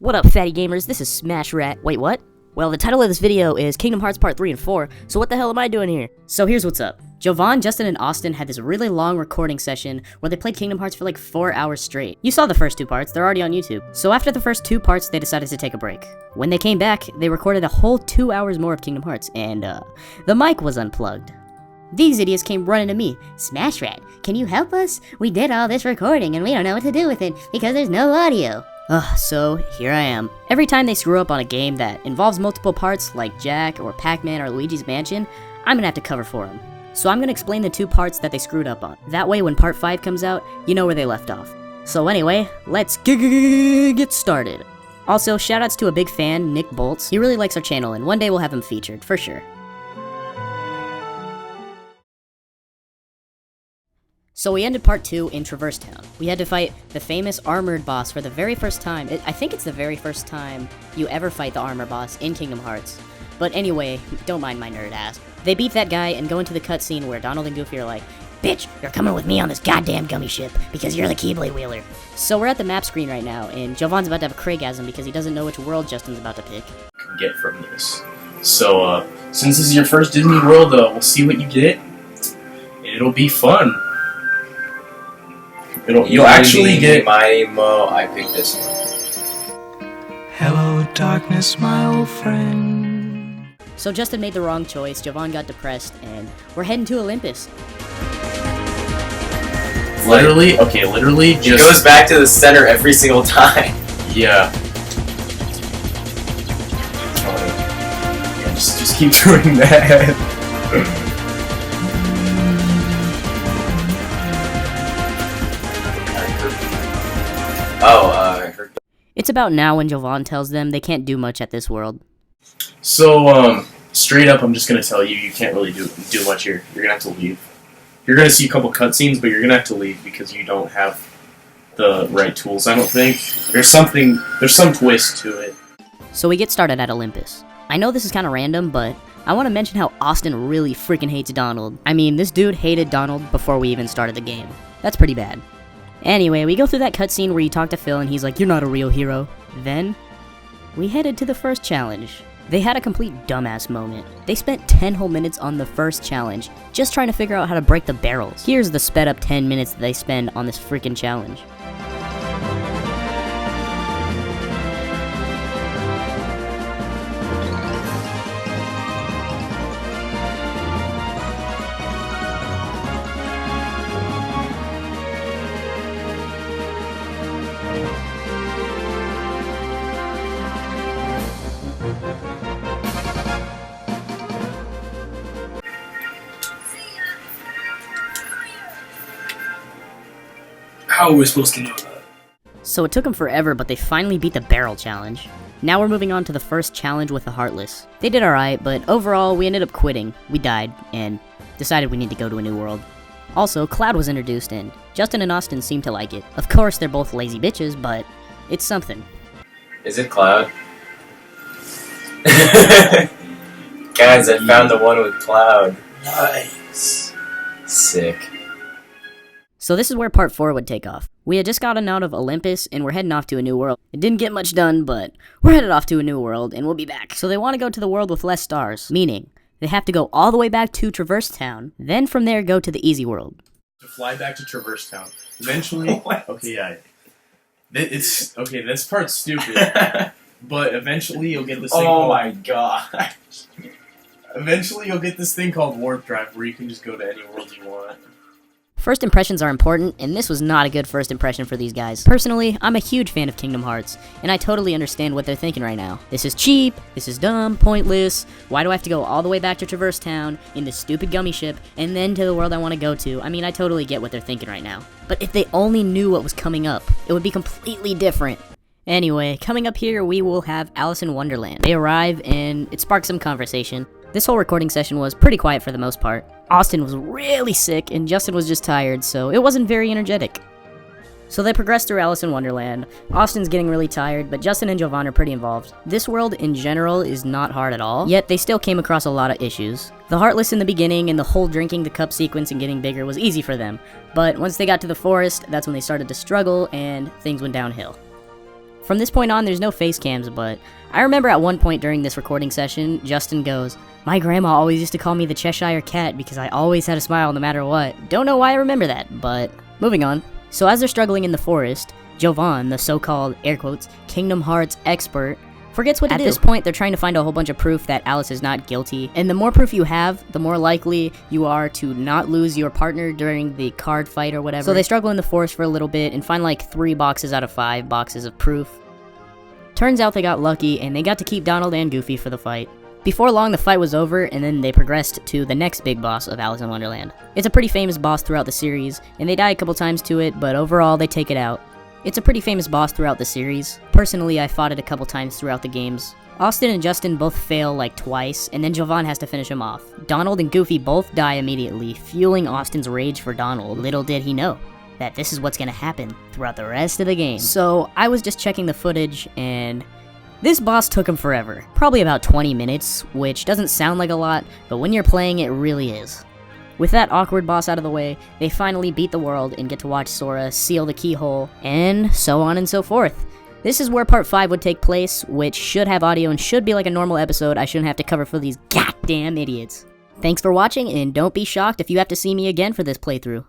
What up, fatty gamers? This is Smash Rat. Wait, what? Well, the title of this video is Kingdom Hearts Part 3 and 4, so what the hell am I doing here? So here's what's up. Jovan, Justin, and Austin had this really long recording session where they played Kingdom Hearts for like 4 hours straight. You saw the first two parts, they're already on YouTube. So after the first two parts, they decided to take a break. When they came back, they recorded a whole 2 hours more of Kingdom Hearts, and the mic was unplugged. These idiots came running to me. Smash Rat, can you help us? We did all this recording and we don't know what to do with it because there's no audio. So here I am. Every time they screw up on a game that involves multiple parts like Jack or Pac-Man or Luigi's Mansion, I'm gonna have to cover for them. So I'm gonna explain the two parts that they screwed up on. That way when part 5 comes out, you know where they left off. So anyway, let's get started. Also, shoutouts to a big fan, Nick Bolts. He really likes our channel and one day we'll have him featured, for sure. So we ended part 2 in Traverse Town. We had to fight the famous armored boss for the very first time. I think it's the very first time you ever fight the armor boss in Kingdom Hearts. But anyway, don't mind my nerd ass. They beat that guy and go into the cutscene where Donald and Goofy are like, "Bitch, you're coming with me on this goddamn gummy ship because you're the Keyblade Wheeler." So we're at the map screen right now, and Jovan's about to have a Craigasm because he doesn't know which world Justin's about to pick. Get from this. So, since this is your first Disney World, we'll see what you get. It'll be fun. You'll actually get my Mo. I picked this one. Hello, darkness, my old friend. So Justin made the wrong choice, Jovan got depressed, and we're heading to Olympus. Literally It just... goes back to the center every single time. Yeah. Yeah, just keep doing that. I heard. It's about now when Jovan tells them they can't do much at this world. So, straight up, I'm just gonna tell you, you can't really do much here. You're gonna have to leave. You're gonna see a couple cutscenes, but you're gonna have to leave because you don't have the right tools, I don't think. There's some twist to it. So we get started at Olympus. I know this is kind of random, but I want to mention how Austin really freaking hates Donald. I mean, this dude hated Donald before we even started the game. That's pretty bad. Anyway, we go through that cutscene where you talk to Phil and he's like, "You're not a real hero." Then, we headed to the first challenge. They had a complete dumbass moment. They spent 10 whole minutes on the first challenge, just trying to figure out how to break the barrels. Here's the sped up 10 minutes that they spend on this freaking challenge. How are we supposed to know that? So it took them forever, but they finally beat the barrel challenge. Now we're moving on to the first challenge with the Heartless. They did alright, but overall we ended up quitting. We died, and decided we need to go to a new world. Also, Cloud was introduced and Justin and Austin seemed to like it. Of course, they're both lazy bitches, but it's something. Is it Cloud? Guys, I found the one with Cloud. Nice. Sick. So this is where part 4 would take off. We had just gotten out of Olympus and we're heading off to a new world. It didn't get much done, but we're headed off to a new world and we'll be back. So they want to go to the world with less stars, meaning they have to go all the way back to Traverse Town, then from there go to the easy world. To fly back to Traverse Town. Eventually... Okay, yeah. Okay, this part's stupid. But eventually you'll get this thing Oh my god. Eventually you'll get this thing called Warp Drive where you can just go to any world you want. First impressions are important, and this was not a good first impression for these guys. Personally, I'm a huge fan of Kingdom Hearts, and I totally understand what they're thinking right now. This is cheap, this is dumb, pointless, why do I have to go all the way back to Traverse Town, in this stupid gummy ship, and then to the world I want to go to? I mean, I totally get what they're thinking right now. But if they only knew what was coming up, it would be completely different. Anyway, coming up here, we will have Alice in Wonderland. They arrive, and it sparks some conversation. This whole recording session was pretty quiet for the most part. Austin was really sick, and Justin was just tired, so it wasn't very energetic. So they progress through Alice in Wonderland. Austin's getting really tired, but Justin and Jovan are pretty involved. This world in general is not hard at all, yet they still came across a lot of issues. The Heartless in the beginning and the whole drinking the cup sequence and getting bigger was easy for them, but once they got to the forest, that's when they started to struggle and things went downhill. From this point on, there's no face cams, but I remember at one point during this recording session, Justin goes, "My grandma always used to call me the Cheshire Cat because I always had a smile no matter what." Don't know why I remember that, but moving on. So as they're struggling in the forest, Jovan, the so-called, air quotes, Kingdom Hearts expert, forgets what to do. At this point, they're trying to find a whole bunch of proof that Alice is not guilty, and the more proof you have, the more likely you are to not lose your partner during the card fight or whatever. So they struggle in the forest for a little bit and find like 3 boxes out of 5 boxes of proof. Turns out they got lucky, and they got to keep Donald and Goofy for the fight. Before long, the fight was over, and then they progressed to the next big boss of Alice in Wonderland. It's a pretty famous boss throughout the series, and they die a couple times to it, but overall, they take it out. It's a pretty famous boss throughout the series. Personally, I fought it a couple times throughout the games. Austin and Justin both fail like twice, and then Jovan has to finish him off. Donald and Goofy both die immediately, fueling Austin's rage for Donald. Little did he know that this is what's gonna happen throughout the rest of the game. So I was just checking the footage, and this boss took him forever. Probably about 20 minutes, which doesn't sound like a lot, but when you're playing, it really is. With that awkward boss out of the way, they finally beat the world and get to watch Sora seal the keyhole, and so on and so forth. This is where part 5 would take place, which should have audio and should be like a normal episode I shouldn't have to cover for these goddamn idiots. Thanks for watching, and don't be shocked if you have to see me again for this playthrough.